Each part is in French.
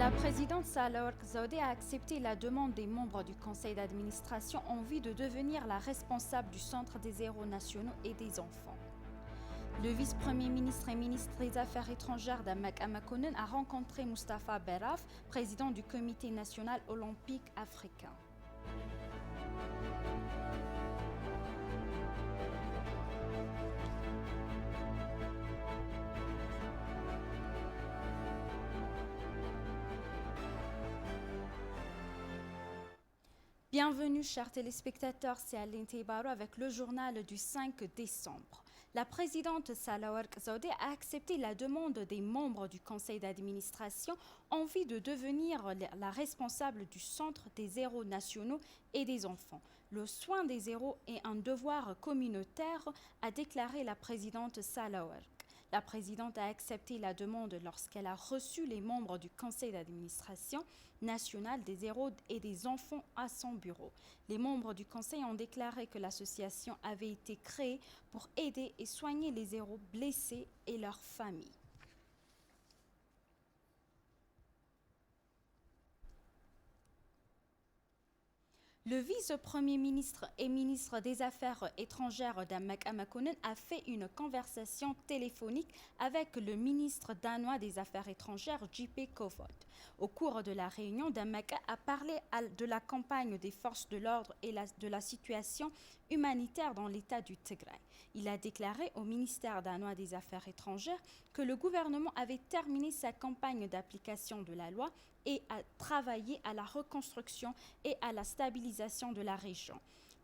La présidente Sahle-Work Zewde a accepté la demande des membres du conseil d'administration en vue de devenir la responsable du Centre des héros nationaux et des enfants. Le vice-premier ministre et ministre des Affaires étrangères Damak Amakonnen a rencontré Moustapha Berraf, président du Comité national olympique africain. Bienvenue chers téléspectateurs, c'est Aline Teibaro avec le journal du 5 décembre. La présidente Sahle-Work Zewde a accepté la demande des membres du conseil d'administration en vue de devenir la responsable du Centre des héros nationaux et des enfants. Le soin des héros est un devoir communautaire, a déclaré la présidente Sahle-Work. La présidente a accepté la demande lorsqu'elle a reçu les membres du conseil d'administration national des héros et des enfants à son bureau. Les membres du conseil ont déclaré que l'association avait été créée pour aider et soigner les héros blessés et leurs familles. Le vice-premier ministre et ministre des Affaires étrangères Damak Amakonnen a fait une conversation téléphonique avec le ministre danois des Affaires étrangères JP Kofod. Au cours de la réunion, Damak a parlé de la campagne des forces de l'ordre et de la situation humanitaire dans l'état du Tigray. Il a déclaré au ministère danois des Affaires étrangères que le gouvernement avait terminé sa campagne d'application de la loi et a travaillé à la reconstruction et à la stabilisation de la région.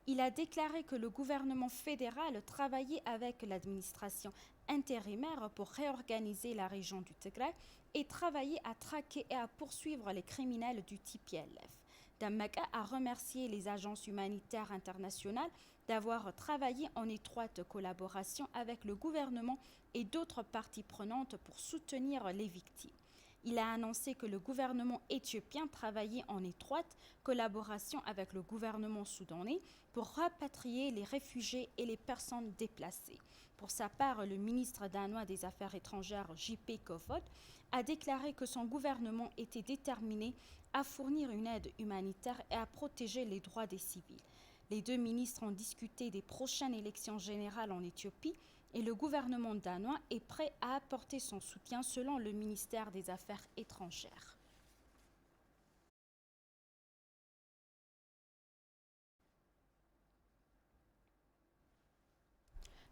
Il a déclaré que le gouvernement fédéral travaillait avec l'administration intérimaire pour réorganiser la région du Tigray et travailler à traquer et à poursuivre les criminels du TPLF. Damak a remercié les agences humanitaires internationales d'avoir travaillé en étroite collaboration avec le gouvernement et d'autres parties prenantes pour soutenir les victimes. Il a annoncé que le gouvernement éthiopien travaillait en étroite collaboration avec le gouvernement soudanais pour rapatrier les réfugiés et les personnes déplacées. Pour sa part, le ministre danois des Affaires étrangères JP Kofod a déclaré que son gouvernement était déterminé à fournir une aide humanitaire et à protéger les droits des civils. Les deux ministres ont discuté des prochaines élections générales en Éthiopie et le gouvernement danois est prêt à apporter son soutien selon le ministère des Affaires étrangères.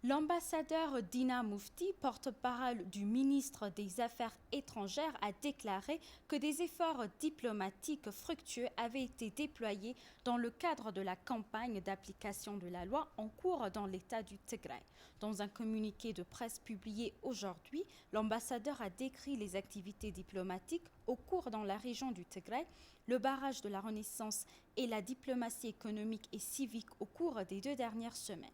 L'ambassadeur Dina Mufti, porte-parole du ministre des Affaires étrangères, a déclaré que des efforts diplomatiques fructueux avaient été déployés dans le cadre de la campagne d'application de la loi en cours dans l'État du Tigray. Dans un communiqué de presse publié aujourd'hui, l'ambassadeur a décrit les activités diplomatiques au cours dans la région du Tigray, le barrage de la Renaissance et la diplomatie économique et civique au cours des 2 dernières semaines.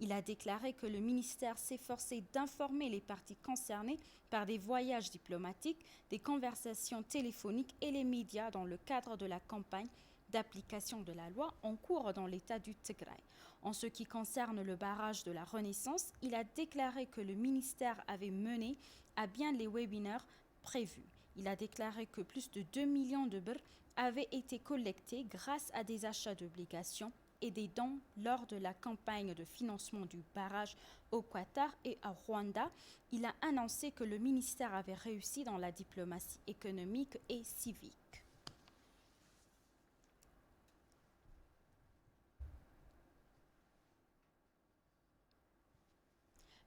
Il a déclaré que le ministère s'efforçait d'informer les parties concernées par des voyages diplomatiques, des conversations téléphoniques et les médias dans le cadre de la campagne d'application de la loi en cours dans l'État du Tigray. En ce qui concerne le barrage de la Renaissance, il a déclaré que le ministère avait mené à bien les webinaires prévus. Il a déclaré que plus de 2 millions de birr avaient été collectés grâce à des achats d'obligations et des dons lors de la campagne de financement du barrage au Qatar et à Rwanda. Il a annoncé que le ministère avait réussi dans la diplomatie économique et civique.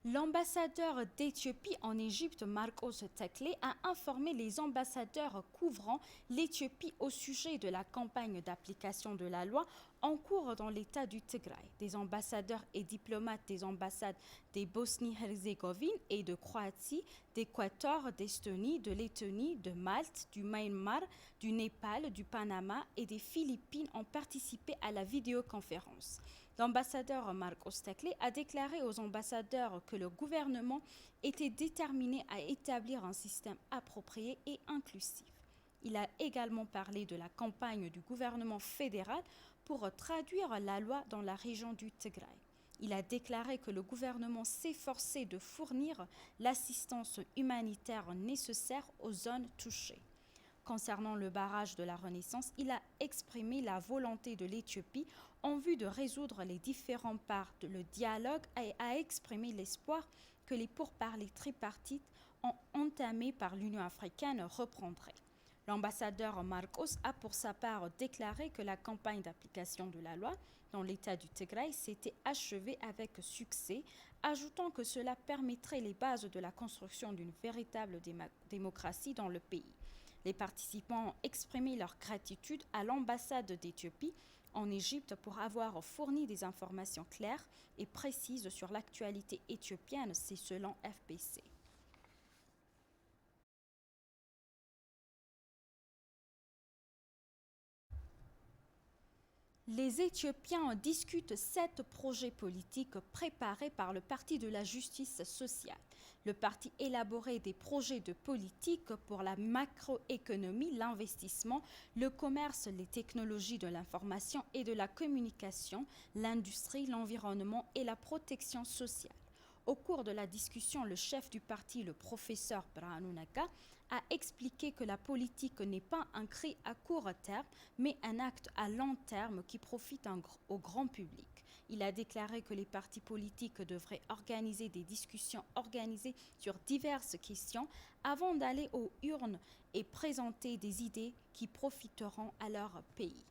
L'ambassadeur d'Éthiopie en Égypte, Marcos Tekle, a informé les ambassadeurs couvrant l'Éthiopie au sujet de la campagne d'application de la loi en cours dans l'État du Tigray. Des ambassadeurs et diplomates des ambassades des Bosnie-Herzégovine et de Croatie, d'Équateur, d'Estonie, de Lettonie, de Malte, du Myanmar, du Népal, du Panama et des Philippines ont participé à la vidéoconférence. L'ambassadeur Marcos Tekle a déclaré aux ambassadeurs que le gouvernement était déterminé à établir un système approprié et inclusif. Il a également parlé de la campagne du gouvernement fédéral pour traduire la loi dans la région du Tigray. Il a déclaré que le gouvernement s'efforçait de fournir l'assistance humanitaire nécessaire aux zones touchées. Concernant le barrage de la Renaissance, il a exprimé la volonté de l'Éthiopie en vue de résoudre les différents parts le dialogue et a exprimé l'espoir que les pourparlers tripartites entamés par l'Union africaine reprendraient. L'ambassadeur Marcos a pour sa part déclaré que la campagne d'application de la loi dans l'État du Tigray s'était achevée avec succès, ajoutant que cela permettrait les bases de la construction d'une véritable démocratie dans le pays. Les participants ont exprimé leur gratitude à l'ambassade d'Éthiopie en Égypte pour avoir fourni des informations claires et précises sur l'actualité éthiopienne, c'est selon FBC. Les Éthiopiens discutent 7 projets politiques préparés par le Parti de la justice sociale. Le parti élaborait des projets de politique pour la macroéconomie, l'investissement, le commerce, les technologies de l'information et de la communication, l'industrie, l'environnement et la protection sociale. Au cours de la discussion, le chef du parti, le professeur Birhanu Nagga, a expliqué que la politique n'est pas un cri à court terme, mais un acte à long terme qui profite au grand public. Il a déclaré que les partis politiques devraient organiser des discussions organisées sur diverses questions avant d'aller aux urnes et présenter des idées qui profiteront à leur pays.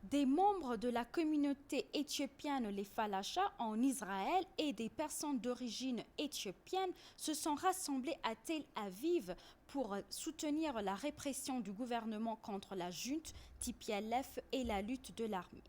Des membres de la communauté éthiopienne, les Falachas, en Israël et des personnes d'origine éthiopienne se sont rassemblés à Tel Aviv pour soutenir la répression du gouvernement contre la junte TPLF et la lutte de l'armée.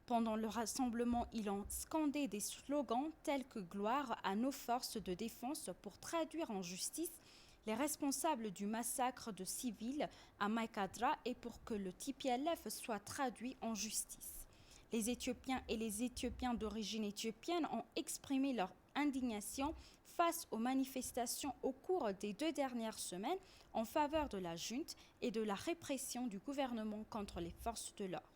Pendant le rassemblement, ils ont scandé des slogans tels que « Gloire à nos forces de défense » pour traduire en justice les responsables du massacre de civils à Maïkadra et pour que le TPLF soit traduit en justice. Les Éthiopiens et les Éthiopiens d'origine éthiopienne ont exprimé leur indignation face aux manifestations au cours des 2 dernières semaines en faveur de la junte et de la répression du gouvernement contre les forces de l'ordre.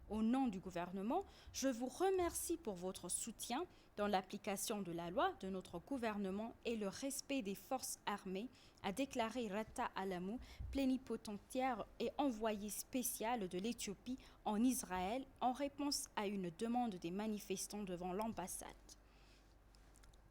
Au nom du gouvernement, je vous remercie pour votre soutien dans l'application de la loi de notre gouvernement et le respect des forces armées, a déclaré Rata Alamou, plénipotentiaire et envoyé spécial de l'Éthiopie en Israël en réponse à une demande des manifestants devant l'ambassade.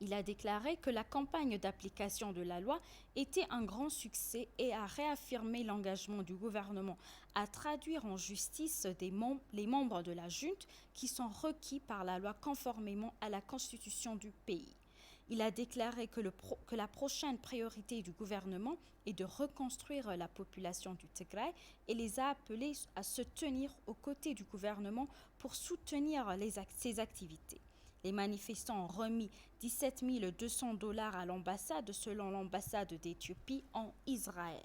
Il a déclaré que la campagne d'application de la loi était un grand succès et a réaffirmé l'engagement du gouvernement à traduire en justice les membres de la junte qui sont requis par la loi conformément à la constitution du pays. Il a déclaré que la prochaine priorité du gouvernement est de reconstruire la population du Tigray et les a appelés à se tenir aux côtés du gouvernement pour soutenir ses activités. Les manifestants ont remis 17 200 $ à l'ambassade selon l'ambassade d'Éthiopie en Israël.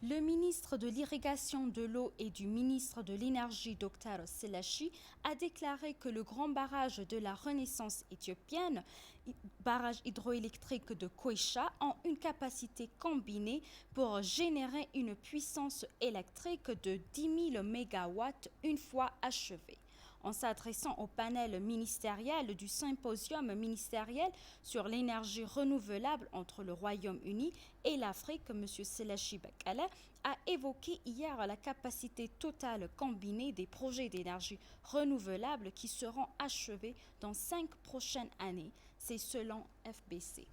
Le ministre de l'Irrigation, de l'Eau et du ministre de l'Énergie, Dr Selashi, a déclaré que le grand barrage de la Renaissance éthiopienne, barrage hydroélectrique de Koisha, a une capacité combinée pour générer une puissance électrique de 10 000 MW une fois achevé. En s'adressant au panel ministériel du symposium ministériel sur l'énergie renouvelable entre le Royaume-Uni et l'Afrique, M. Selashi Bakala a évoqué hier la capacité totale combinée des projets d'énergie renouvelable qui seront achevés dans 5 prochaines années. C'est selon FBC.